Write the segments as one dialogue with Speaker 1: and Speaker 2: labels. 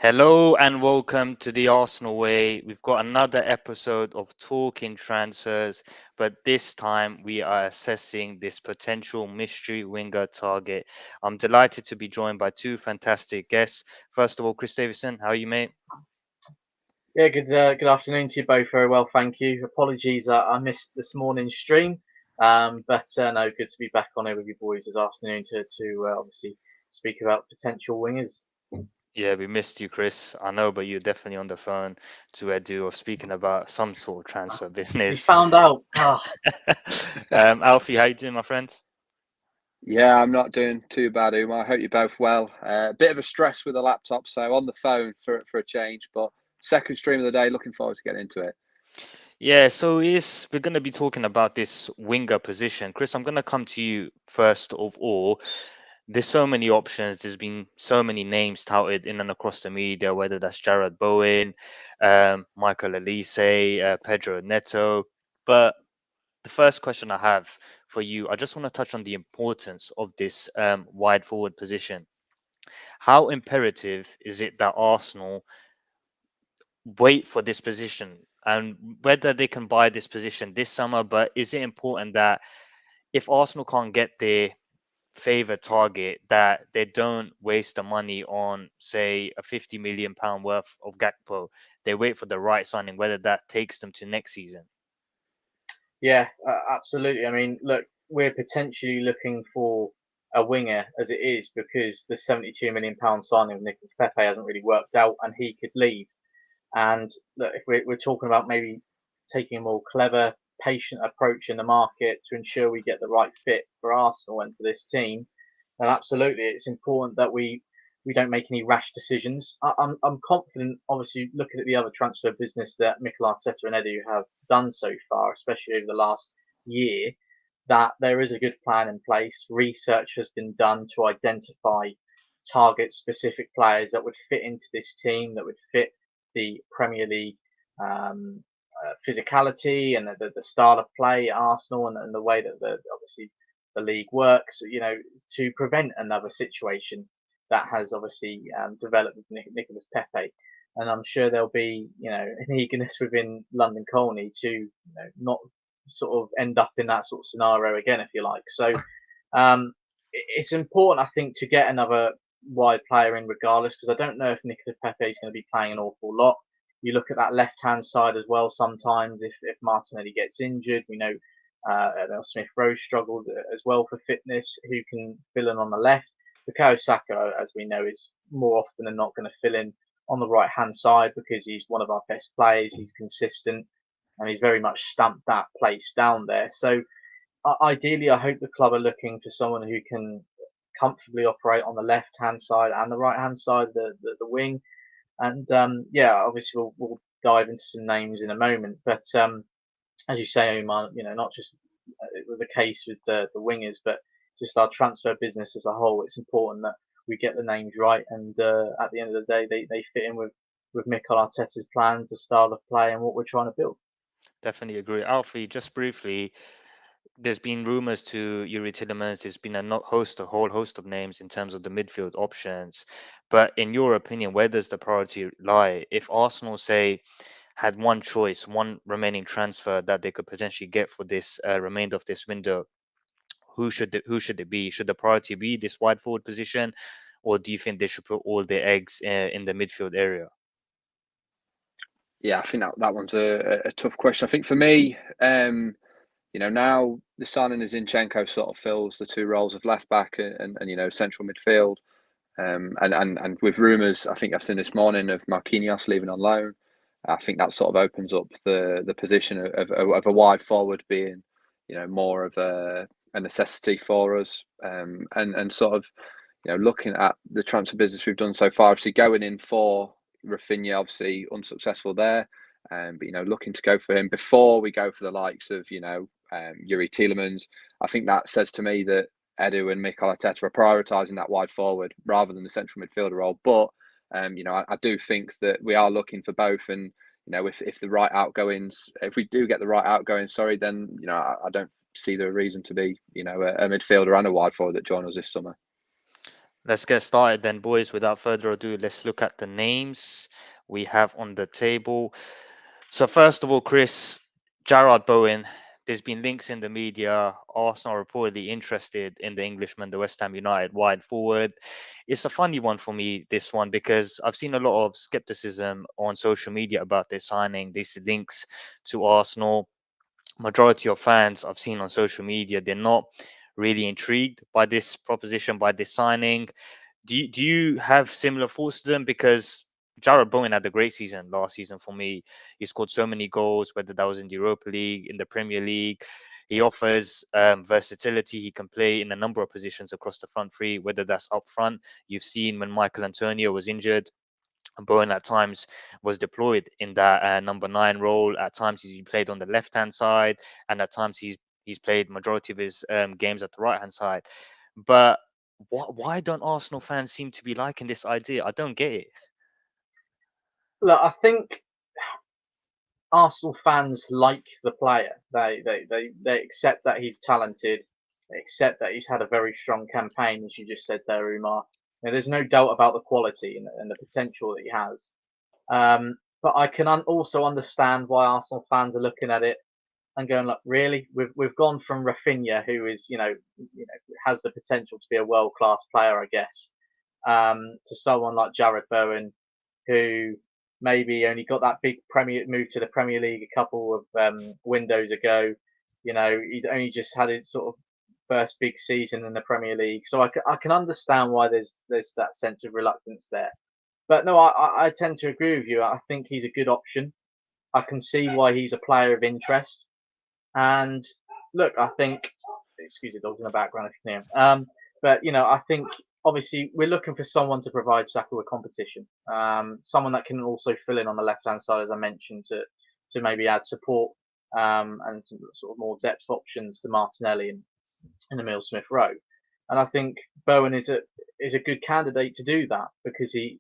Speaker 1: Hello and welcome to the Arsenal Way. We've got another episode of Talking Transfers, but this time we are assessing this potential mystery winger target. I'm delighted to be joined by two fantastic guests. First of all, Chris Davison, how are you, mate?
Speaker 2: Yeah, good afternoon to you both. Very well, thank you. Apologies, I missed this morning's stream, but no, good to be back on here with you boys this afternoon to obviously speak about potential wingers.
Speaker 1: Yeah, we missed you, Chris. I know, but you're definitely on the phone to Edu or speaking about some sort of transfer
Speaker 2: We
Speaker 1: business.
Speaker 2: found out.
Speaker 1: Alfie, how you doing, my friend?
Speaker 3: Yeah, I'm not doing too bad, Umar. I hope you're both well. A bit of a stress with the laptop, so on the phone for a change. But second stream of the day, looking forward to getting into it.
Speaker 1: Yeah, so is we're going to be talking about this winger position. Chris, I'm going to come to you first of all. There's so many options. There's been so many names touted in and across the media, whether that's Jarrod Bowen, Michael Elise, Pedro Neto. But the first question I have for you, I just want to touch on the importance of this wide forward position. How imperative is it that Arsenal wait for this position and whether they can buy this position this summer? But is it important that if Arsenal can't get their favorite target, that they don't waste the money on, say, a £50 million worth of Gakpo? They wait for the right signing, whether that takes them to next season.
Speaker 2: Yeah, absolutely. I mean, look, we're potentially looking for a winger as it is because the £72 million signing of Nicolas Pepe hasn't really worked out, and he could leave. And look, if we're talking about maybe taking a more clever, patient approach in the market to ensure we get the right fit for Arsenal and for this team, then absolutely it's important that we don't make any rash decisions. I'm confident, obviously, looking at the other transfer business that Mikel Arteta and Edu have done so far, especially over the last year, that there is a good plan in place. Research has been done to identify target specific players that would fit into this team, that would fit the Premier League physicality and the style of play at Arsenal and the way that obviously the league works, to prevent another situation that has obviously developed with Nicolas Pepe. And I'm sure there'll be, an eagerness within London Colney to, not sort of end up in that sort of scenario again, if you like. So it's important, I think, to get another wide player in regardless, because I don't know if Nicolas Pepe is going to be playing an awful lot. You look at that left hand side as well. Sometimes if Martinelli gets injured, we know Smith Rowe struggled as well for fitness. Who can fill in on the left? Bukayo Saka, as we know, is more often than not going to fill in on the right hand side because he's one of our best players. He's consistent and he's very much stamped that place down there. So ideally, I hope the club are looking for someone who can comfortably operate on the left hand side and the right hand side, the wing. And yeah, obviously we'll dive into some names in a moment. But as you say, Omar, not just with the case with the wingers, but just our transfer business as a whole. It's important that we get the names right, and at the end of the day, they fit in with Mikel Arteta's plans, the style of play, and what we're trying to build.
Speaker 1: Definitely agree. Alfie, just briefly, there's been rumors to Yuri Tillemans. There's been a whole host of names in terms of the midfield options. But in your opinion, where does the priority lie? If Arsenal, say, had one choice, one remaining transfer that they could potentially get for this remainder of this window, who should it be? Should the priority be this wide forward position, or do you think they should put all their eggs in the midfield area?
Speaker 3: Yeah, I think that one's a tough question. I think for me, now the signing of Zinchenko sort of fills the two roles of left back and central midfield. And with rumours, I think I've seen this morning of Marquinhos leaving on loan. I think that sort of opens up the position of a wide forward being, more of a necessity for us. And sort of, looking at the transfer business we've done so far, obviously going in for Rafinha, obviously unsuccessful there. But looking to go for him before we go for the likes of Yuri Tielemans. I think that says to me that Edu and Mikel Arteta are prioritising that wide forward rather than the central midfielder role. But I do think that we are looking for both, and if the right outgoings, if we do get the right outgoings, then I don't see the reason to be a midfielder and a wide forward that join us this summer.
Speaker 1: Let's get started then, boys. Without further ado, let's look at the names we have on the table. So first of all, Chris, Jarrod Bowen. There's been links in the media. Arsenal reportedly interested in the Englishman, the West Ham United wide forward. It's a funny one for me, this one, because I've seen a lot of skepticism on social media about this signing. These links to Arsenal. Majority of fans I've seen on social media, they're not really intrigued by this proposition, by this signing. Do you have similar thoughts to them? Because Jarrod Bowen had a great season last season for me. He scored so many goals, whether that was in the Europa League, in the Premier League. He offers versatility. He can play in a number of positions across the front three, whether that's up front. You've seen when Michael Antonio was injured, Bowen at times was deployed in that number 9 role. At times he played on the left hand side, and at times he's played majority of his games at the right hand side. But why don't Arsenal fans seem to be liking this idea? I don't get it.
Speaker 2: Look, I think Arsenal fans like the player. They accept that he's talented. They accept that he's had a very strong campaign, as you just said there, Umar. There's no doubt about the quality and the potential that he has. But I can also understand why Arsenal fans are looking at it and going, look, really, we've gone from Rafinha, who is has the potential to be a world class player, I guess, to someone like Jarrod Bowen, who maybe only got that big Premier move to the Premier League a couple of windows ago. He's only just had his sort of first big season in the Premier League, so I can understand why there's that sense of reluctance there. But no, I tend to agree with you. I think he's a good option. I can see why he's a player of interest. And look, I think, excuse the dogs in the background if you can hear 'em. But I think obviously we're looking for someone to provide Saka with competition. Someone that can also fill in on the left hand side, as I mentioned, to maybe add support and some sort of more depth options to Martinelli and Emil Smith Rowe. And I think Bowen is a good candidate to do that because he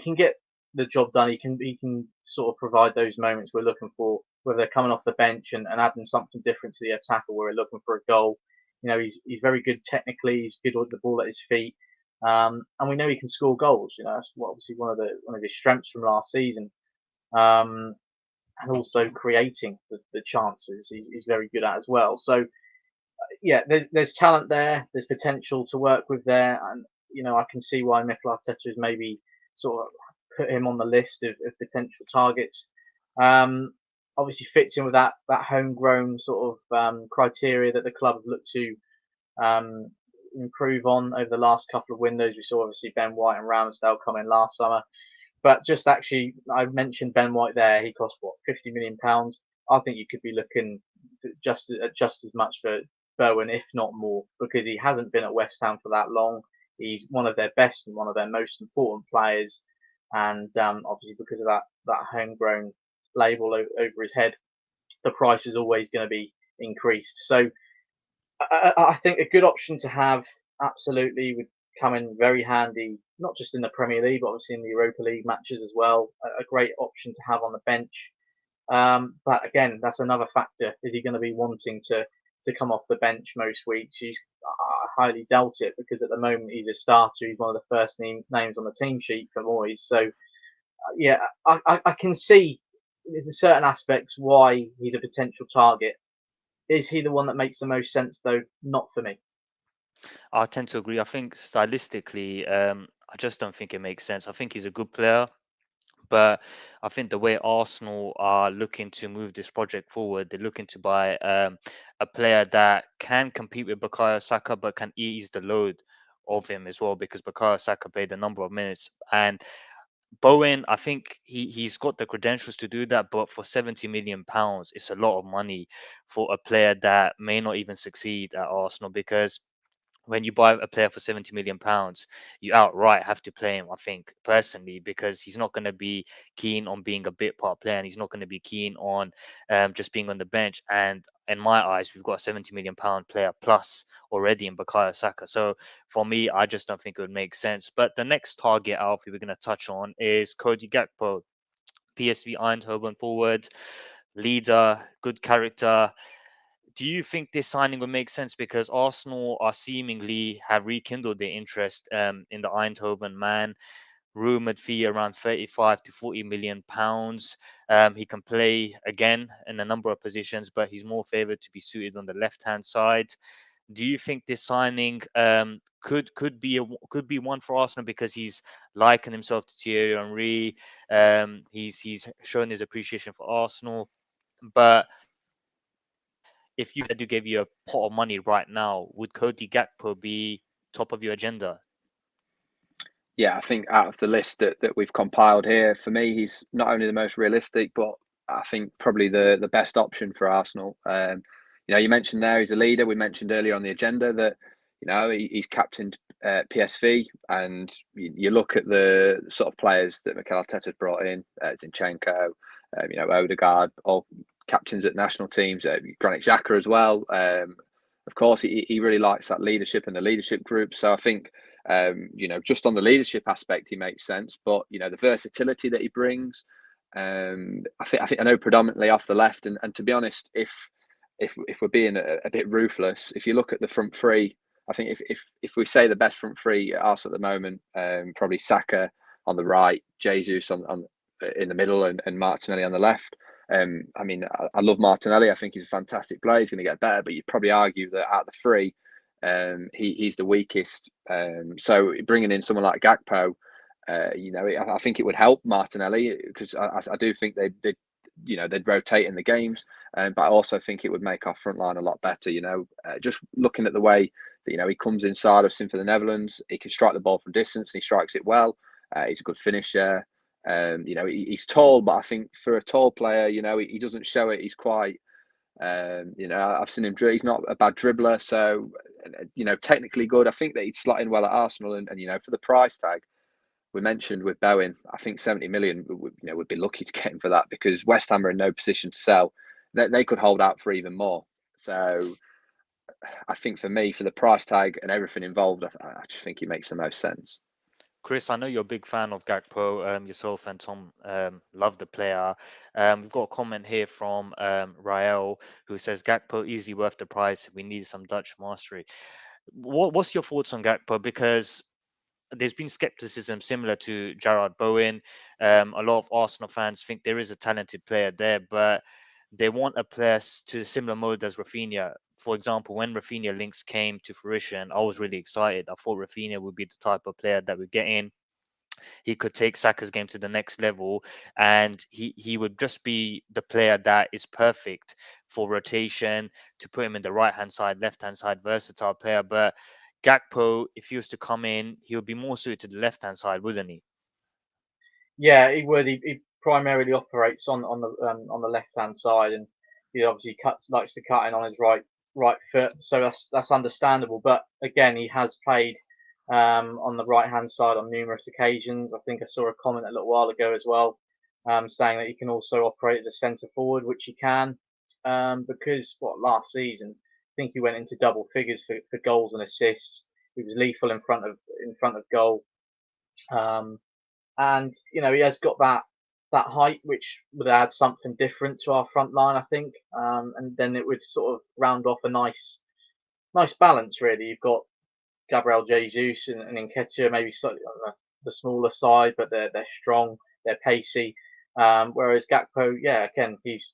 Speaker 2: can get the job done. He can sort of provide those moments we're looking for, whether they're coming off the bench and adding something different to the attack, or we're looking for a goal. He's very good technically. He's good with the ball at his feet, and we know he can score goals. That's obviously one of his strengths from last season. And also creating the chances, he's very good at as well. So yeah, there's talent there. There's potential to work with there, and I can see why Mikel Arteta has maybe sort of put him on the list of potential targets. Obviously fits in with that homegrown sort of criteria that the club have looked to um, improve on over the last couple of windows. We saw obviously Ben White and Ramsdale come in last summer, but just actually, I mentioned Ben White there. He cost what, £50 million. I think you could be looking just as much for Bowen, if not more, because he hasn't been at West Ham for that long. He's one of their best and one of their most important players, and obviously because of that homegrown label over his head, the price is always going to be increased. So I think a good option to have absolutely would come in very handy, not just in the Premier League, but obviously in the Europa League matches as well. A great option to have on the bench. But again, that's another factor. Is he going to be wanting to come off the bench most weeks? I highly doubt it, because at the moment he's a starter. He's one of the first names on the team sheet for Moyes. So yeah, I can see there's certain aspects why he's a potential target. Is he the one that makes the most sense though? Not for me.
Speaker 1: I tend to agree. I think stylistically, I just don't think it makes sense. I think he's a good player. But I think the way Arsenal are looking to move this project forward, they're looking to buy a player that can compete with Bukayo Saka, but can ease the load of him as well, because Bukayo Saka played a number of minutes. And Bowen, I think he's got the credentials to do that, but for £70 million, it's a lot of money for a player that may not even succeed at Arsenal, because when you buy a player for £70 million, you outright have to play him, I think, personally, because he's not going to be keen on being a bit part player, and he's not going to be keen on just being on the bench. And in my eyes, we've got a £70 million player plus already in Bukayo Saka. So for me, I just don't think it would make sense. But the next target, Alfie, we're going to touch on is Cody Gakpo, PSV Eindhoven forward, leader, good character. do you think this signing would make sense? Because Arsenal are seemingly have rekindled their interest in the Eindhoven man. Rumored fee around 35 to 40 million pounds. He can play again in a number of positions, but he's more favoured to be suited on the left hand side. Do you think this signing could be one for Arsenal because he's likened himself to Thierry Henry? He's shown his appreciation for Arsenal, but if you had to give you a pot of money right now, would Cody Gakpo be top of your agenda?
Speaker 3: Yeah, I think out of the list that we've compiled here, for me, he's not only the most realistic, but I think probably the best option for Arsenal. You mentioned there he's a leader. We mentioned earlier on the agenda that he's captained PSV, and you look at the sort of players that Mikel Arteta's brought in, Zinchenko, Odegaard, all captains at national teams, Granit Xhaka as well. Of course, he really likes that leadership and the leadership group. So I think, just on the leadership aspect, he makes sense. But the versatility that he brings, I know predominantly off the left. And to be honest, if we're being a bit ruthless, if you look at the front three, I think if we say the best front three at Arsenal at the moment, probably Saka on the right, Jesus on in the middle, and Martinelli on the left. I love Martinelli. I think he's a fantastic player. He's going to get better, but you'd probably argue that out of the three, he's the weakest. So bringing in someone like Gakpo, I think it would help Martinelli, because I do think they'd rotate in the games, but I also think it would make our front line a lot better. Just looking at the way that he comes inside of Sim for the Netherlands, he can strike the ball from distance, and he strikes it well. He's a good finisher. He's tall, but I think for a tall player, he doesn't show it. He's quite, I've seen him. He's not a bad dribbler, so technically good. I think that he'd slot in well at Arsenal, and for the price tag we mentioned with Bowen, I think 70 million would be lucky to get him for that, because West Ham are in no position to sell. They could hold out for even more. So I think for me, for the price tag and everything involved, I just think it makes the most sense.
Speaker 1: Chris, I know you're a big fan of Gakpo. Yourself and Tom love the player. We've got a comment here from Rael, who says Gakpo easily worth the price. We need some Dutch mastery. What's your thoughts on Gakpo? Because there's been skepticism similar to Jarrod Bowen. A lot of Arsenal fans think there is a talented player there, but they want a player to a similar mode as Rafinha. For example, when Rafinha links came to fruition, I was really excited. I thought Rafinha would be the type of player that would get in. He could take Saka's game to the next level, and he would just be the player that is perfect for rotation, to put him in the right hand side, left hand side, versatile player. But Gakpo, if he was to come in, he would be more suited to the left hand side, wouldn't he?
Speaker 2: Yeah, he would. He primarily operates on the left hand side, and he obviously likes to cut in on his right foot. So that's understandable. But again, he has played on the right hand side on numerous occasions. I think I saw a comment a little while ago as well, saying that he can also operate as a centre forward, which he can. Because last season, I think he went into double figures for goals and assists. He was lethal in front of goal. And he has got that height, which would add something different to our front line, I think. And then it would sort of round off a nice balance, really. You've got Gabriel Jesus and Nketiah, maybe slightly on the smaller side, but they're strong, they're pacey. Whereas Gakpo, yeah, again, he's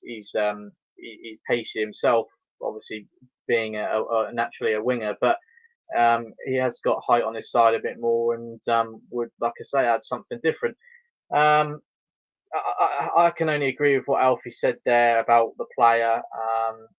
Speaker 2: pacey himself, obviously being naturally a winger, but he has got height on his side a bit more, and would, like I say, add something different. I can only agree with what Alfie said there about the player.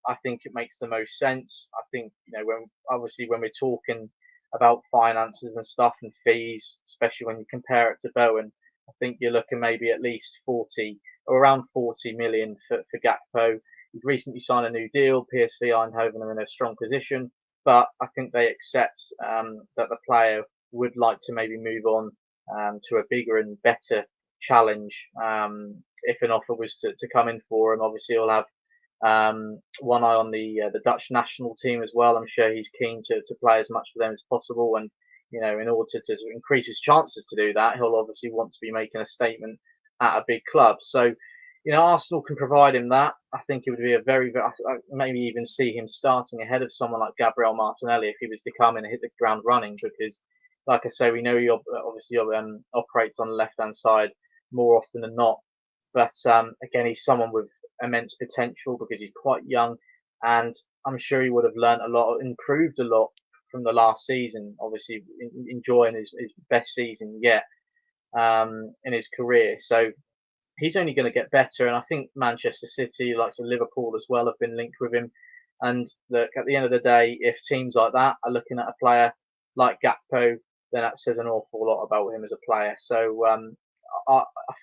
Speaker 2: I think it makes the most sense. I think when we're talking about finances and stuff and fees, especially when you compare it to Bowen, I think you're looking maybe at least 40 or around 40 million for Gakpo. He's recently signed a new deal. PSV Eindhoven are in a strong position, but I think they accept that the player would like to maybe move on to a bigger and better challenge. If an offer was to come in for him, obviously he'll have one eye on the Dutch national team as well. I'm sure he's keen to play as much for them as possible, and in order to increase his chances to do that, he'll obviously want to be making a statement at a big club. So Arsenal can provide him that. I think it would be a very, maybe even see him starting ahead of someone like Gabriel Martinelli if he was to come in and hit the ground running. Because, like I say, we know he obviously operates on the left-hand side more often than not. But again, he's someone with immense potential because he's quite young, and I'm sure he would have learnt a lot, improved a lot from the last season. Obviously, enjoying his best season yet in his career. So he's only going to get better. And I think Manchester City, like Liverpool as well, have been linked with him. And look, at the end of the day, if teams like that are looking at a player like Gakpo, then that says an awful lot about him as a player. So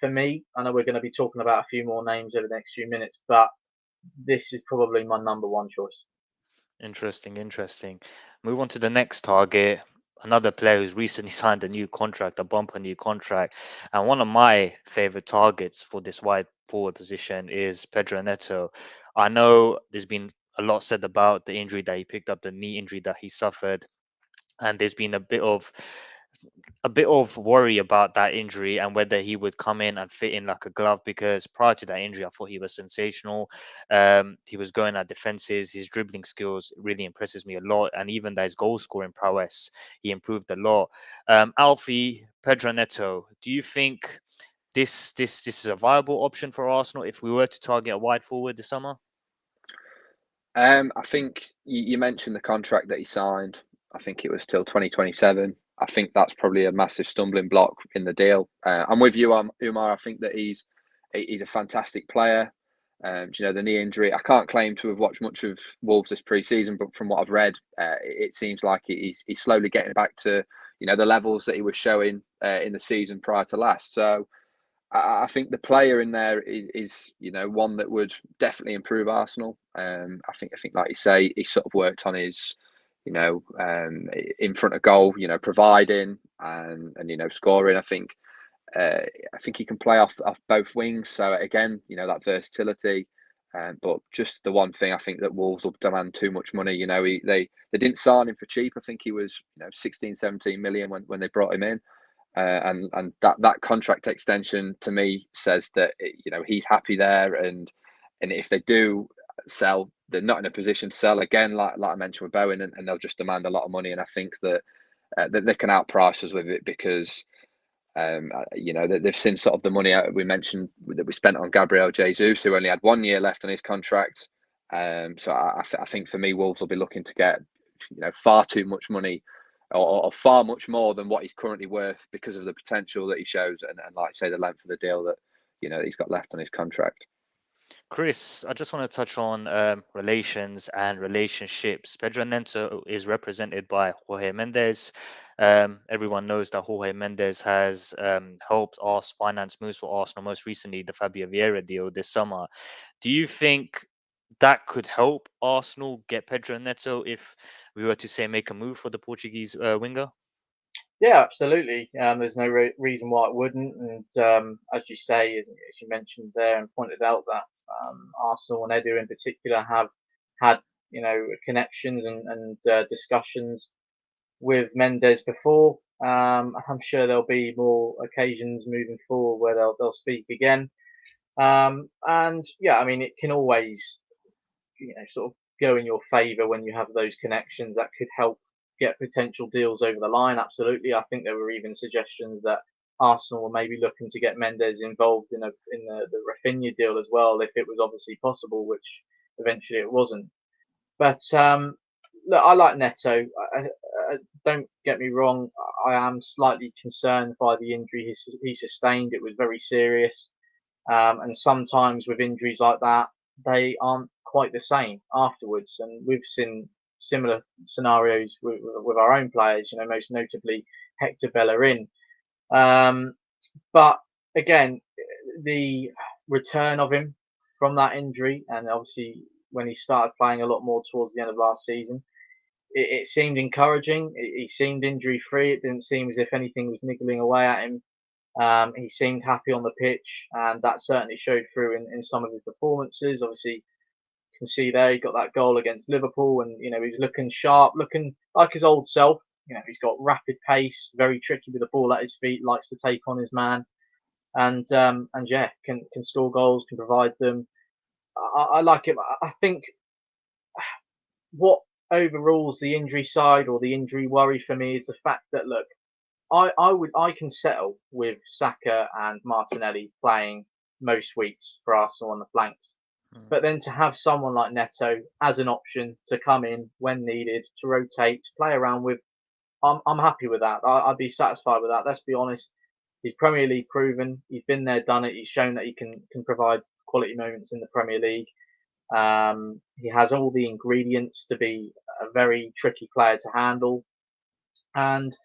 Speaker 2: for me, I know we're going to be talking about a few more names over the next few minutes, but this is probably my number one choice.
Speaker 1: Interesting. Move on to the next target. Another player who's recently signed a new contract, a bumper new contract. And one of my favorite targets for this wide forward position is Pedro Neto. I know there's been a lot said about the injury that he picked up, the knee injury that he suffered. And there's been a bit of worry about that injury and whether he would come in and fit in like a glove, because prior to that injury I thought he was sensational. He was going at defenses. His dribbling skills really impresses me a lot, and even that his goal scoring prowess, he improved a lot. Alfie, Pedro Neto, do you think this is a viable option for Arsenal if we were to target a wide forward this summer?
Speaker 3: I think you mentioned the contract that he signed. I think it was till 2027. I think that's probably a massive stumbling block in the deal. I'm with you, Umar. I think that he's a fantastic player. The knee injury. I can't claim to have watched much of Wolves this pre-season, but from what I've read, it seems like he's slowly getting back to the levels that he was showing in the season prior to last. So I think the player in there is one that would definitely improve Arsenal. I think like you say, he sort of worked on his in front of goal, providing and scoring. I think he can play off both wings. So again, that versatility. But just the one thing, I think that Wolves will demand too much money. They didn't sign him for cheap. I think he was 16, 17 million when they brought him in. And that contract extension to me says that he's happy there, and if they do sell, they're not in a position to sell again, like I mentioned with Bowen, and they'll just demand a lot of money. And I think that they can outprice us with it because they've seen sort of the money we mentioned that we spent on Gabriel Jesus, who only had 1 year left on his contract. So I think for me, Wolves will be looking to get far too much money, or far much more than what he's currently worth, because of the potential that he shows, and like I say, the length of the deal that he's got left on his contract.
Speaker 1: Chris, I just want to touch on relations and relationships. Pedro Neto is represented by Jorge Mendes. Everyone knows that Jorge Mendes has helped us finance moves for Arsenal, most recently the Fabio Vieira deal this summer. Do you think that could help Arsenal get Pedro Neto if we were to say make a move for the Portuguese winger?
Speaker 2: Yeah, absolutely. There's no reason why it wouldn't. And as you say, as you mentioned there and pointed out, that Arsenal and Edu in particular have had connections and discussions with Mendes before. I'm sure there'll be more occasions moving forward where they'll speak again. And yeah, I mean, it can always sort of go in your favour when you have those connections. That could help get potential deals over the line. Absolutely. I think there were even suggestions that Arsenal were maybe looking to get Mendes involved in the Rafinha deal as well, if it was obviously possible, which eventually it wasn't. But look, I like Neto. Don't get me wrong. I am slightly concerned by the injury he sustained. It was very serious. And sometimes with injuries like that, they aren't quite the same afterwards. And we've seen similar scenarios with our own players, most notably Hector Bellerin. But again, the return of him from that injury, and obviously when he started playing a lot more towards the end of last season, it seemed encouraging. He seemed injury free. It didn't seem as if anything was niggling away at him. He seemed happy on the pitch, and that certainly showed through in some of his performances. Obviously, you can see there he got that goal against Liverpool, and he was looking sharp, looking like his old self. He's got rapid pace, very tricky with the ball at his feet, likes to take on his man. and yeah, can score goals, can provide them. I like him. I think what overrules the injury side or the injury worry for me is the fact that, look, I can settle with Saka and Martinelli playing most weeks for Arsenal on the flanks. But then to have someone like Neto as an option to come in when needed, to rotate, to play around with, I'm happy with that. I'd be satisfied with that. Let's be honest. He's Premier League proven. He's been there, done it. He's shown that he can provide quality moments in the Premier League. He has all the ingredients to be a very tricky player to handle. And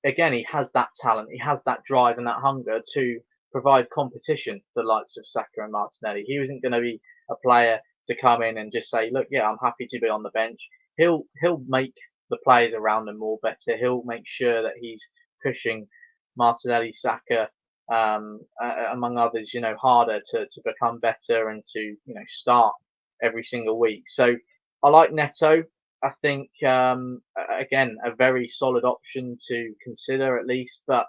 Speaker 2: again, he has that talent. He has that drive and that hunger to provide competition for the likes of Saka and Martinelli. He isn't going to be a player to come in and just say, look, yeah, I'm happy to be on the bench. He'll make the players around him more better. He'll make sure that he's pushing Martinelli, Saka, among others, harder to become better and to, start every single week. So I like Neto. I think, again, a very solid option to consider at least. But,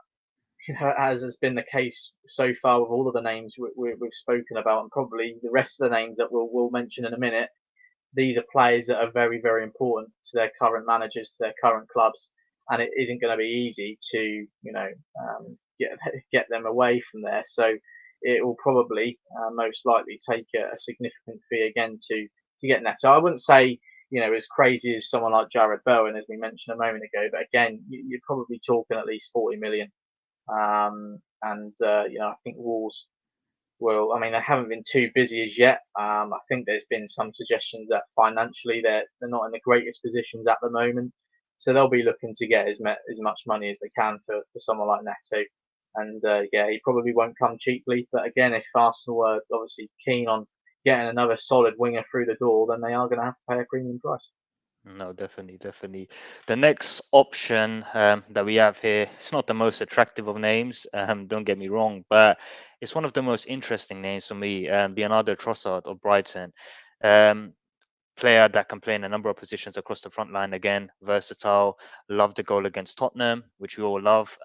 Speaker 2: as has been the case so far with all of the names we've spoken about, and probably the rest of the names that we'll mention in a minute, these are players that are very, very important to their current managers, to their current clubs. And it isn't going to be easy to, get them away from there. So it will probably most likely take a significant fee again to get Neto. I wouldn't say, as crazy as someone like Jarrod Bowen, as we mentioned a moment ago, but again, you're probably talking at least 40 million. I think Wolves will. I mean, they haven't been too busy as yet. I think there's been some suggestions that financially they're not in the greatest positions at the moment, so they'll be looking to get as much money as they can for someone like Neto. And yeah, he probably won't come cheaply. But again, if Arsenal are obviously keen on getting another solid winger through the door, then they are going to have to pay a premium price.
Speaker 1: No, definitely. The next option that we have here, it's not the most attractive of names, don't get me wrong, but it's one of the most interesting names for me, Leonardo Trossard of Brighton. Player that can play in a number of positions across the front line again, versatile, loved the goal against Tottenham, which we all love.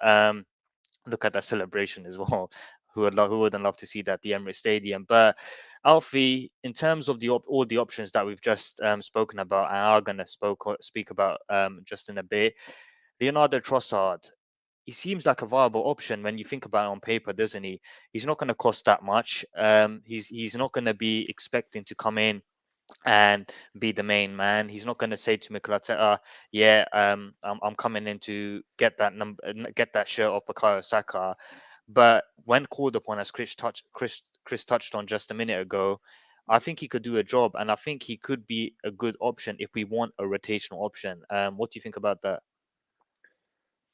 Speaker 1: Look at that celebration as well. Who wouldn't love to see that at the Emirates Stadium? But Alfie, in terms of all the options that we've just spoken about and are going to speak about just in a bit, Leonardo Trossard, he seems like a viable option when you think about it on paper, doesn't he? He's not going to cost that much. He's not going to be expecting to come in and be the main man. He's not going to say to Mikel Arteta, "Yeah, I'm coming in to get that get that shirt off Bukayo Saka." But when called upon, as Chris touched on just a minute ago, I think he could do a job, and I think he could be a good option if we want a rotational option. What do you think about that?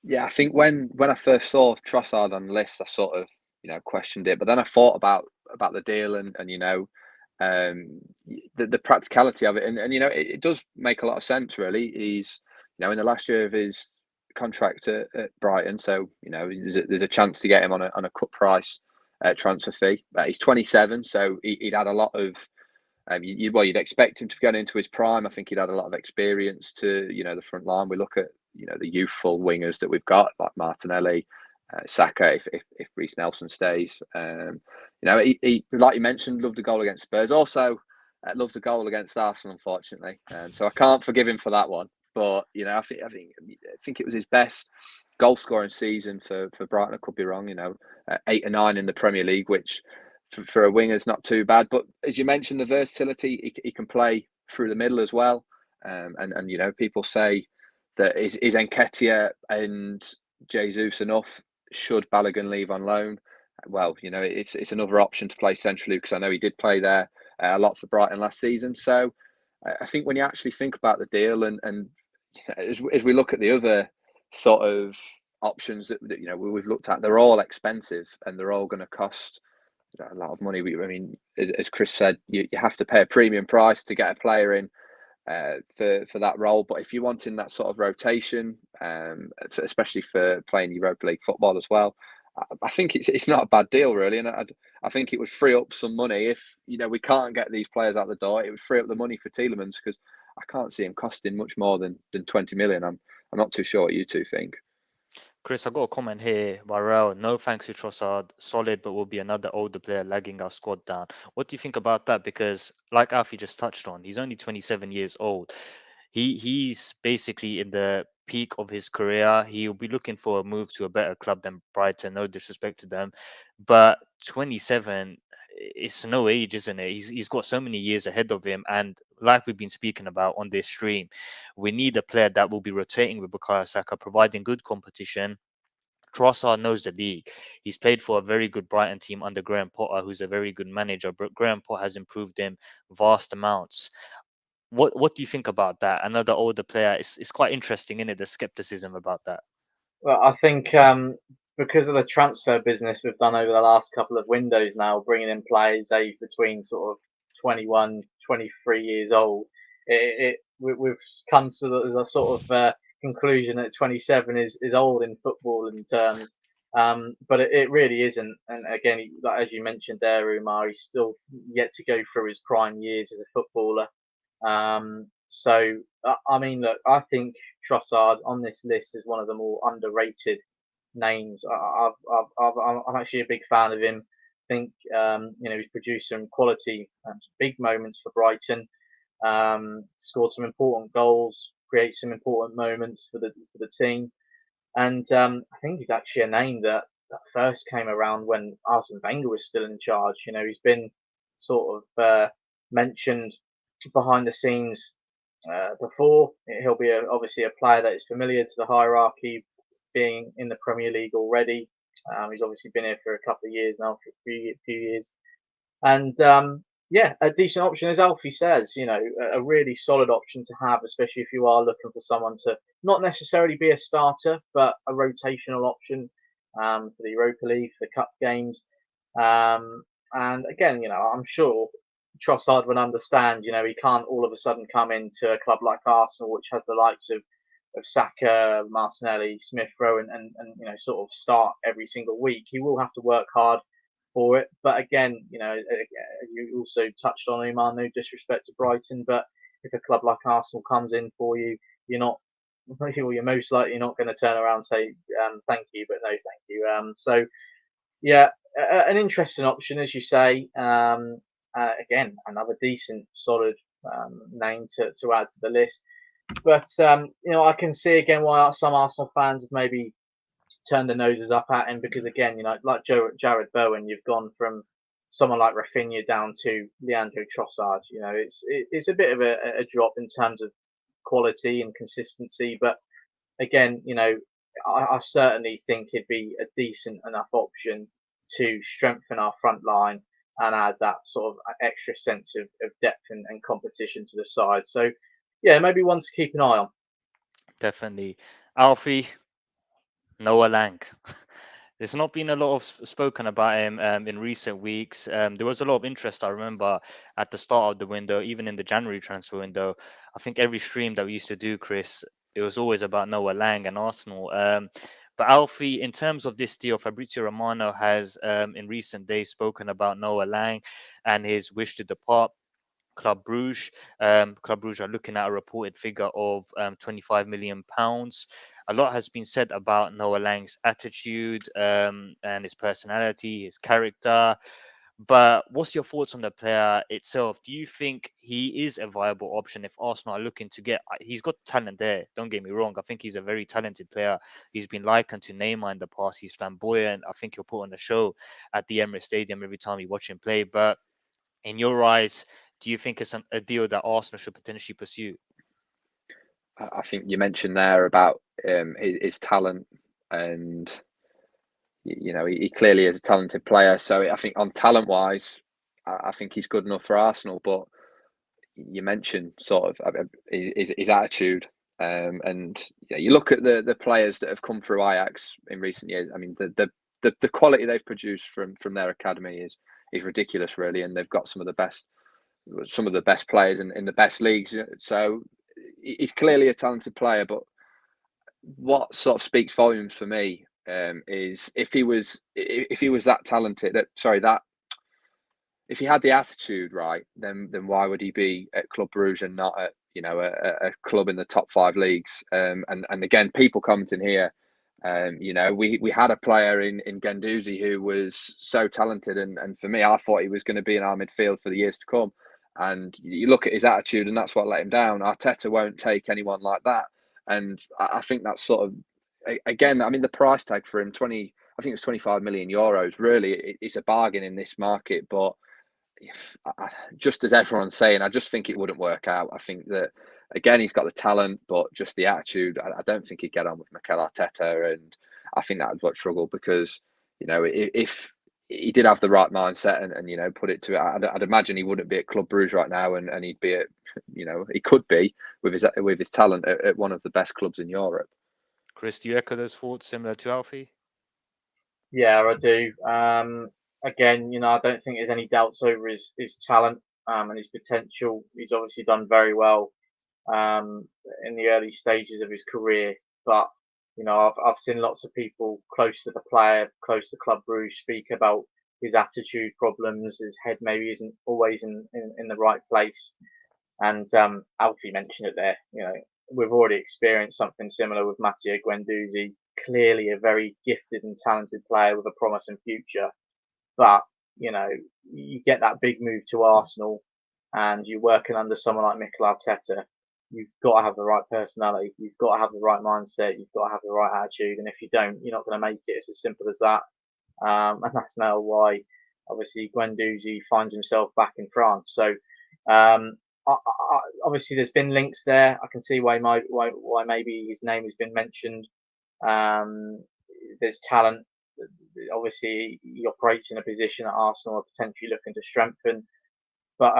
Speaker 3: Yeah, I think when I first saw Trossard on the list, I sort of questioned it, but then I thought about the deal and the practicality of it, and it does make a lot of sense really. He's in the last year of his contract at Brighton, so there's a chance to get him on a cut price transfer fee. He's 27, so he'd had a lot of. You'd expect him to get into his prime. I think he'd had a lot of experience to the front line. We look at the youthful wingers that we've got like Martinelli, Saka if Reece Nelson stays. He like you mentioned, loved the goal against Spurs. Also, loved the goal against Arsenal, unfortunately. So I can't forgive him for that one. But I think it was his best goal scoring season for Brighton. I could be wrong. 8 or 9 in the Premier League, which for a winger is not too bad. But as you mentioned, the versatility, he can play through the middle as well. And people say that is Nketiah and Jesus enough? Should Balogun leave on loan? Well, it's another option to play centrally because I know he did play there a lot for Brighton last season. So I think when you actually think about the deal and as we look at the other sort of options that we've looked at, they're all expensive and they're all going to cost a lot of money. I mean, as Chris said, you have to pay a premium price to get a player in for that role. But if you're wanting that sort of rotation, especially for playing Europa League football as well, I think it's not a bad deal really, and I think it would free up some money if we can't get these players out the door. It would free up the money for Tielemans because I can't see him costing much more than 20 million. I'm not too sure what you two think.
Speaker 1: Chris, I got a comment here. Varel, no thanks to Trossard, solid, but will be another older player lagging our squad down. What do you think about that? Because, like Alfie just touched on, he's only 27 years old. He's basically in the peak of his career. He'll be looking for a move to a better club than Brighton. No disrespect to them, but 27, it's no age, isn't it? He's got so many years ahead of him, and like we've been speaking about on this stream, we need a player that will be rotating with Bukayo Saka, providing good competition. Trossard knows the league. He's played for a very good Brighton team under Graham Potter, who's a very good manager. But Graham Potter has improved him vast amounts. What do you think about that? Another older player. It's quite interesting, isn't it? The skepticism about that.
Speaker 2: Well, I think because of the transfer business we've done over the last couple of windows now, bringing in players aged between sort of 21, 23 years old, we've come to the sort of conclusion that 27 is old in football in terms. But it really isn't. And again, as you mentioned there, Umar, he's still yet to go through his prime years as a footballer. So I mean, look, I think Trossard on this list is one of the more underrated names. I'm actually a big fan of him. I think he's produced some quality, big moments for Brighton. Scored some important goals, created some important moments for the team, and I think he's actually a name that first came around when Arsene Wenger was still in charge. He's been sort of mentioned behind the scenes before. He'll be obviously a player that is familiar to the hierarchy, being in the Premier League already. He's obviously been here for a couple of years now, for a few years. And a decent option, as Alfie says, a really solid option to have, especially if you are looking for someone to not necessarily be a starter, but a rotational option for the Europa League, for the cup games. And again, I'm sure Trossard would understand, he can't all of a sudden come into a club like Arsenal, which has the likes of Saka, Martinelli, Smith Rowe, and sort of start every single week. He will have to work hard for it. But again, you also touched on Umar, no disrespect to Brighton, but if a club like Arsenal comes in for you, you're most likely not going to turn around and say thank you, but no thank you. So yeah, an interesting option, as you say. Again, another decent, solid name to add to the list. But I can see again why some Arsenal fans have maybe turned their noses up at him, because again, like Jarrod Bowen, you've gone from someone like Rafinha down to Leandro Trossard. It's a bit of a drop in terms of quality and consistency, but again, I certainly think he'd be a decent enough option to strengthen our front line and add that sort of extra sense of depth and competition to the side. So, yeah, maybe one to keep an eye on.
Speaker 1: Definitely, Alfie, Noah Lang. There's not been a lot of spoken about him in recent weeks. There was a lot of interest, I remember, at the start of the window, even in the January transfer window. I think every stream that we used to do, Chris, it was always about Noah Lang and Arsenal. But Alfie, in terms of this deal, Fabrizio Romano has in recent days spoken about Noah Lang and his wish to depart Club Brugge. Club Brugge are looking at a reported figure of £25 million. A lot has been said about Noah Lang's attitude and his personality, his character. But what's your thoughts on the player itself? Do you think he is a viable option if Arsenal are looking to get? He's got talent there. Don't get me wrong. I think he's a very talented player. He's been likened to Neymar in the past. He's flamboyant. I think he'll put on a show at the Emirates Stadium every time you watch him play. But in your eyes, do you think it's a deal that Arsenal should potentially pursue?
Speaker 3: I think you mentioned there about his talent, and he clearly is a talented player. So I think on talent wise, I think he's good enough for Arsenal. But you mentioned sort of his attitude, and you look at the players that have come through Ajax in recent years. I mean, the quality they've produced from their academy is ridiculous, really, and they've got some of the best players in the best leagues. So he's clearly a talented player. But what sort of speaks volumes for me is if he was that talented, if he had the attitude right, then why would he be at Club Brugge and not at a club in the top 5 leagues? And again, people commenting here You know, we had a player in Guendouzi who was so talented, and for me, I thought he was going to be in our midfield for the years to come. And you look at his attitude, and that's what let him down. Arteta won't take anyone like that, and I think that's sort of, again, I mean, the price tag for him, I think it was 25 million euros. Really, it's a bargain in this market, but just as everyone's saying, I just think it wouldn't work out. I think that, again, he's got the talent, but just the attitude, I don't think he'd get on with Mikel Arteta, and I think that would what struggle because, you know, if he did have the right mindset and you know, put it to it, I'd imagine he wouldn't be at Club Brugge right now, and he'd be at, you know, he could be with his talent at one of the best clubs in Europe.
Speaker 1: Chris, do you echo those thoughts similar to Alfie?
Speaker 2: Yeah, I do. Again, you know, I don't think there's any doubts over his talent and his potential. He's obviously done very well in the early stages of his career, but you know, I've seen lots of people close to the player, close to Club Brugge, speak about his attitude problems. His head maybe isn't always in the right place. And Alfie mentioned it there. You know, we've already experienced something similar with Matteo Guendouzi. Clearly, a very gifted and talented player with a promising future. But you know, you get that big move to Arsenal, and you're working under someone like Mikel Arteta. You've got to have the right personality. You've got to have the right mindset. You've got to have the right attitude. And if you don't, you're not going to make it. It's as simple as that. And that's now why, obviously, Guendouzi finds himself back in France. So obviously there's been links there. I can see why maybe his name has been mentioned. There's talent. Obviously, he operates in a position that Arsenal are potentially looking to strengthen. But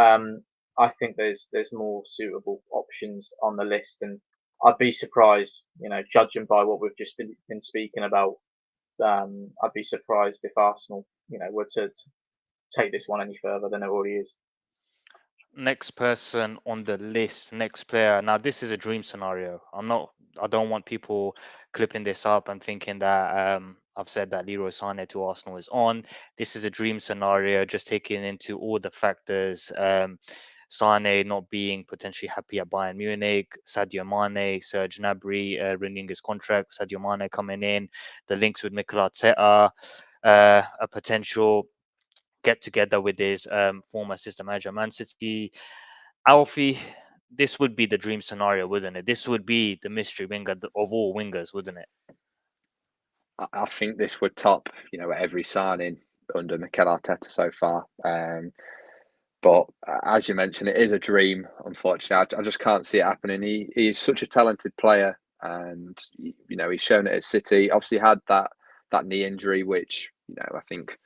Speaker 2: I think there's more suitable options on the list, and I'd be surprised, you know, judging by what we've just been speaking about. I'd be surprised if Arsenal, you know, were to take this one any further than it already is.
Speaker 1: Next person on the list, next player. Now, this is a dream scenario. I don't want people clipping this up and thinking that I've said that Leroy Sane to Arsenal is on. This is a dream scenario, just taking into all the factors. Sane not being potentially happy at Bayern Munich, Sadio Mane, Serge Gnabry renewing his contract, Sadio Mane coming in, the links with Mikel Arteta, a potential get together with his former assistant manager, Man City. Alfie, this would be the dream scenario, wouldn't it? This would be the mystery winger of all wingers, wouldn't it?
Speaker 3: I think this would top, you know, every signing under Mikel Arteta so far. But as you mentioned, it is a dream. Unfortunately, I just can't see it happening. He is such a talented player, and you know, he's shown it at City. Obviously, had that knee injury, which, you know, I think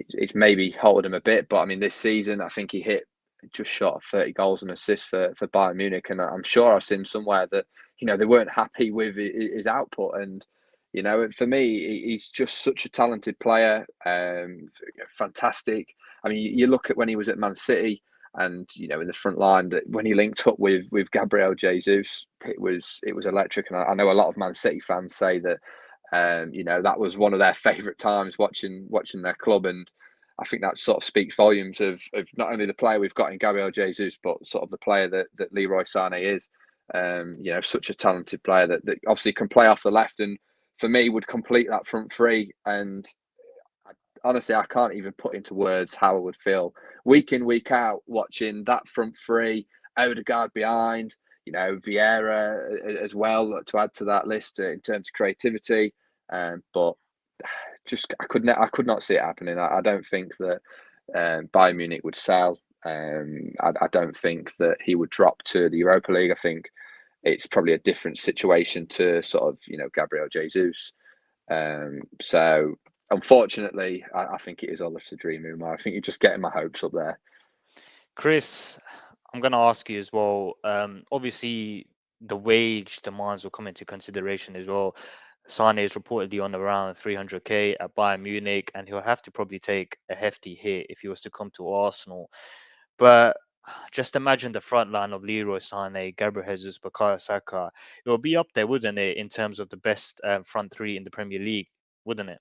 Speaker 3: it's maybe halted him a bit. But I mean, this season, I think he hit just short of 30 goals and assists for Bayern Munich, and I'm sure I've seen somewhere that, you know, they weren't happy with his output. And you know, for me, he's just such a talented player, fantastic. I mean, you look at when he was at Man City, and you know, in the front line, when he linked up with Gabriel Jesus, it was electric. And I know a lot of Man City fans say that, you know, that was one of their favourite times watching their club, and I think that sort of speaks volumes of not only the player we've got in Gabriel Jesus, but sort of the player that Leroy Sane is. You know, such a talented player that obviously can play off the left, and for me would complete that front three. And honestly, I can't even put into words how I would feel week in, week out, watching that front three, Odegaard behind, you know, Vieira as well to add to that list in terms of creativity. But just I could not see it happening. I don't think that Bayern Munich would sell. I don't think that he would drop to the Europa League. I think it's probably a different situation to sort of, you know, Gabriel Jesus. So unfortunately, I think it is all just a dream, Umar. I think you're just getting my hopes up there.
Speaker 1: Chris, I'm going to ask you as well. Obviously, the wage demands will come into consideration as well. Sane is reportedly on around 300k at Bayern Munich, and he'll have to probably take a hefty hit if he was to come to Arsenal. But just imagine the front line of Leroy Sane, Gabriel Jesus, Bukayo Saka. It will be up there, wouldn't it, in terms of the best front three in the Premier League, wouldn't it?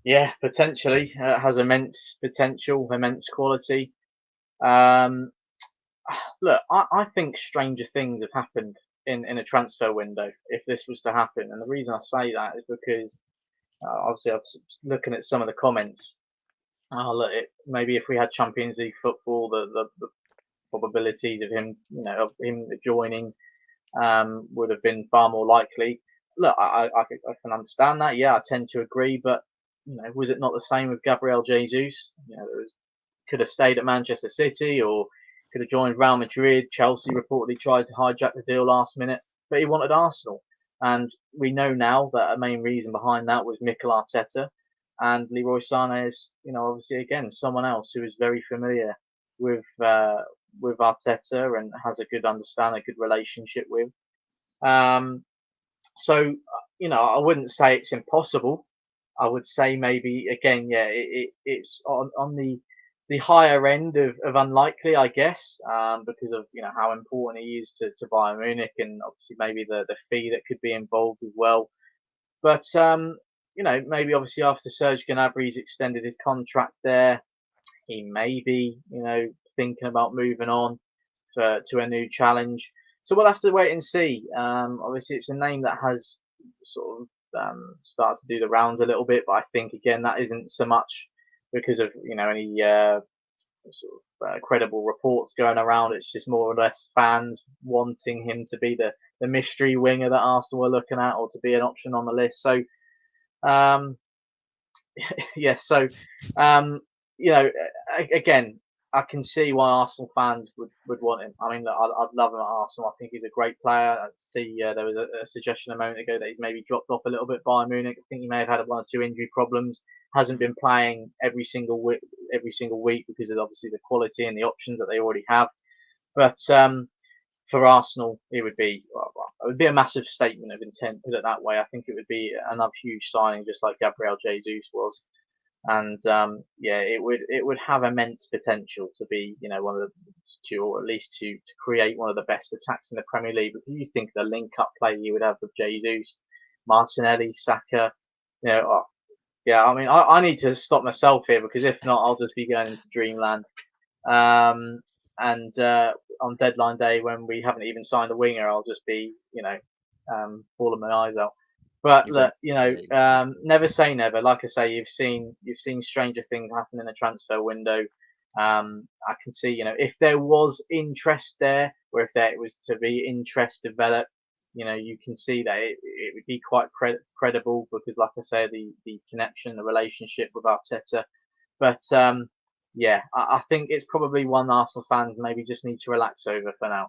Speaker 2: Yeah, potentially. Has immense potential, immense quality. Look, I think stranger things have happened in a transfer window if this was to happen. And the reason I say that is because obviously I was looking at some of the comments. Look, maybe if we had Champions League football, the probabilities of him, of him joining, would have been far more likely. Look, I can understand that. Yeah, I tend to agree. But was it not the same with Gabriel Jesus? Could have stayed at Manchester City or could have joined Real Madrid. Chelsea reportedly tried to hijack the deal last minute, but he wanted Arsenal. And we know now that a main reason behind that was Mikel Arteta. And Leroy Sane is, obviously again someone else who is very familiar with Arteta and has a good understanding, a good relationship with. So I wouldn't say it's impossible. I would say maybe again, yeah, it's on the higher end of unlikely, I guess, because of how important he is to Bayern Munich and obviously maybe the fee that could be involved as well. But maybe obviously after Serge Gnabry's extended his contract there, he may be thinking about moving on to a new challenge. So we'll have to wait and see. Obviously, it's a name that has sort of started to do the rounds a little bit, but I think again that isn't so much because of any sort of credible reports going around. It's just more or less fans wanting him to be the mystery winger that Arsenal were looking at, or to be an option on the list. So, yeah. So, again, I can see why Arsenal fans would want him. I mean, I'd love him at Arsenal. I think he's a great player. I see there was a suggestion a moment ago that he's maybe dropped off a little bit by Munich. I think he may have had one or two injury problems. Hasn't been playing every single week because of obviously the quality and the options that they already have. But for Arsenal, it would be a massive statement of intent. Put it that way. I think it would be another huge signing, just like Gabriel Jesus was. And it would have immense potential to be one of the two, or at least to create one of the best attacks in the Premier League. Because you think the link up play you would have with Jesus, Martinelli, Saka, yeah. I mean, I need to stop myself here, because if not, I'll just be going into dreamland. And on deadline day, when we haven't even signed a winger, I'll just be bawling my eyes out. But look, never say never. Like I say, you've seen stranger things happen in the transfer window. I can see, if there was interest there, or if there was to be interest developed, you can see that it would be quite credible, because, like I say, the connection, the relationship with Arteta. But yeah, I think it's probably one Arsenal fans maybe just need to relax over for now.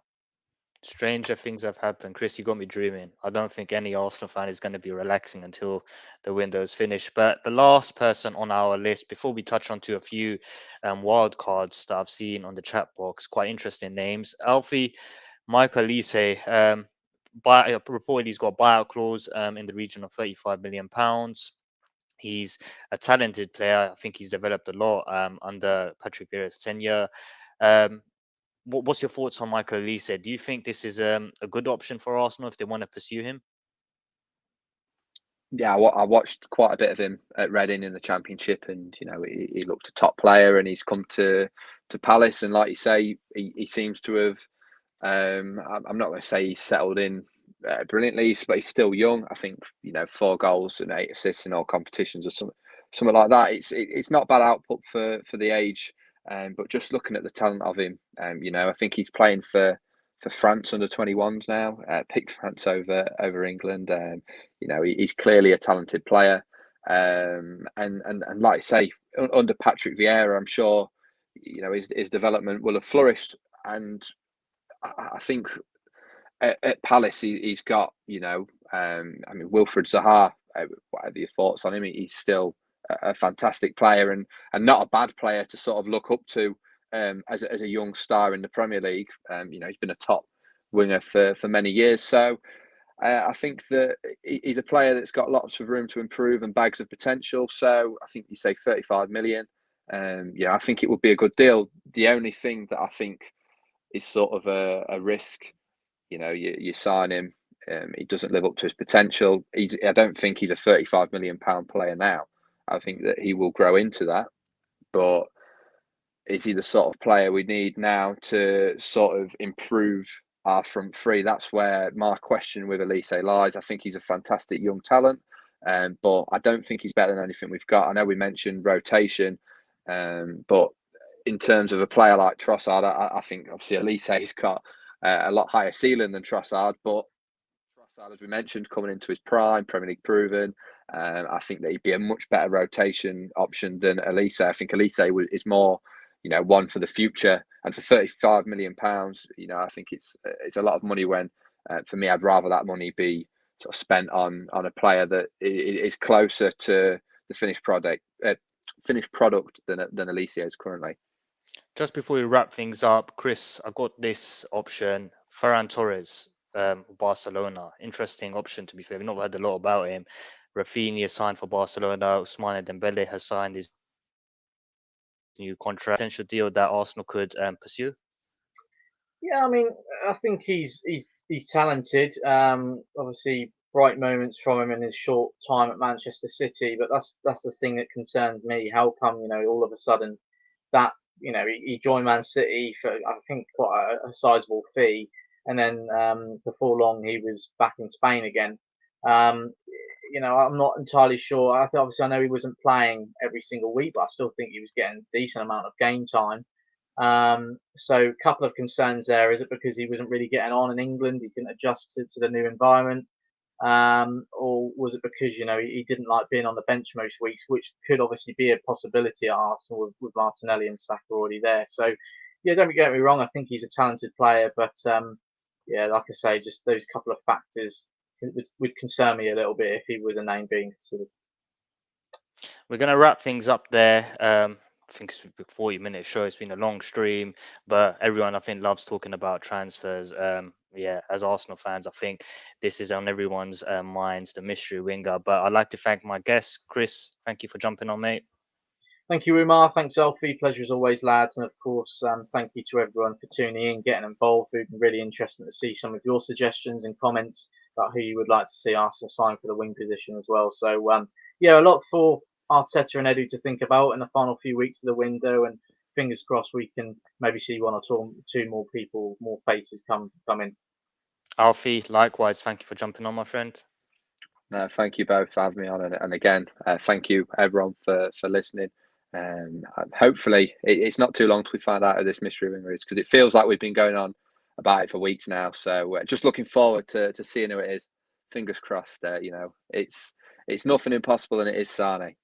Speaker 1: Stranger things have happened. Chris, you got me dreaming. I don't think any Arsenal fan is going to be relaxing until the window is finished. But the last person on our list, before we touch on to a few wild cards that I've seen on the chat box, quite interesting names. Alfie Michael, reportedly he's got a buyout clause in the region of £35 million. He's a talented player. I think he's developed a lot under Patrick Vieira's tenure. What's your thoughts on Michael Elise? Do you think this is a good option for Arsenal if they want to pursue him?
Speaker 3: Yeah, I watched quite a bit of him at Reading in the Championship, and he looked a top player, and he's come to Palace, and like you say, he seems to have. I'm not going to say he's settled in brilliantly, but he's still young. I think 4 goals and 8 assists in all competitions or something like that. It's not bad output for the age. But just looking at the talent of him, I think he's playing for France under 21s now. Picked France over England. He's clearly a talented player. And like I say, under Patrick Vieira, I'm sure his development will have flourished. And I think at Palace he's got Wilfried Zaha. Whatever your thoughts on him, he's still a fantastic player and not a bad player to sort of look up to as a young star in the Premier League. He's been a top winger for many years. So I think that he's a player that's got lots of room to improve and bags of potential. So I think you say 35 million. I think it would be a good deal. The only thing that I think is sort of a risk, you sign him, he doesn't live up to his potential. I don't think he's a £35 million player now. I think that he will grow into that, but is he the sort of player we need now to sort of improve our front three. That's where my question with Elise lies. I think he's a fantastic young talent, but I don't think he's better than anything we've got. I know we mentioned rotation, but in terms of a player like Trossard, I think obviously Elise's got a lot higher ceiling than Trossard, but Trossard, as we mentioned, coming into his prime, Premier League proven, I think that he'd be a much better rotation option than Elise. I think Elise is more, one for the future, and for £35 million, I think it's a lot of money. When for me, I'd rather that money be sort of spent on a player that is closer to the finished product than Elise is currently.
Speaker 1: Just before we wrap things up, Chris, I got this option: Ferran Torres, Barcelona. Interesting option, to be fair. We've not heard a lot about him. Rafinha signed for Barcelona. Ousmane Dembele has signed his new contract. Potential deal that Arsenal could pursue.
Speaker 2: Yeah, I mean, I think he's talented. Obviously, bright moments from him in his short time at Manchester City, but that's the thing that concerns me. How come all of a sudden that he joined Man City for, I think, quite a sizable fee, and then before long he was back in Spain again. I'm not entirely sure. Obviously I know he wasn't playing every single week, but I still think he was getting a decent amount of game time. So a couple of concerns there. Is it because he wasn't really getting on in England? He couldn't adjust to the new environment? Or was it because he didn't like being on the bench most weeks, which could obviously be a possibility at Arsenal with Martinelli and Saka already there. So yeah, don't get me wrong, I think he's a talented player, but yeah, like I say, just those couple of factors would concern me a little bit if he was a name being considered.
Speaker 1: We're going to wrap things up there. I think it's a 40-minute show. It's been a long stream, but everyone, I think, loves talking about transfers. Yeah, as Arsenal fans, I think this is on everyone's minds, the mystery winger. But I'd like to thank my guest, Chris. Thank you for jumping on, mate.
Speaker 2: Thank you, Umar. Thanks, Alfie. Pleasure as always, lads. And of course, thank you to everyone for tuning in, getting involved. It's been really interesting to see some of your suggestions and comments about who you would like to see Arsenal sign for the wing position as well. So, yeah, a lot for Arteta and Edu to think about in the final few weeks of the window, and fingers crossed we can maybe see one or two more people, more faces come in.
Speaker 1: Alfie, likewise, thank you for jumping on, my friend.
Speaker 3: No, thank you both for having me on, and again, thank you everyone for listening. Hopefully, it's not too long till we find out who this mystery winger is, because it feels like we've been going on about it for weeks now. So just looking forward to seeing who it is. Fingers crossed. It's nothing impossible, and it is Sane.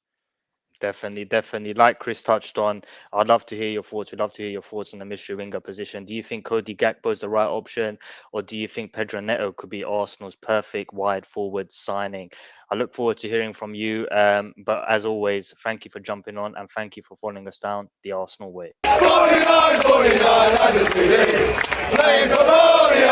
Speaker 1: Definitely. Like Chris touched on, I'd love to hear your thoughts. We'd love to hear your thoughts on the mystery winger position. Do you think Cody Gakpo is the right option, or do you think Pedro Neto could be Arsenal's perfect wide forward signing? I look forward to hearing from you. But as always, thank you for jumping on, and thank you for following us down the Arsenal way. 49, 49,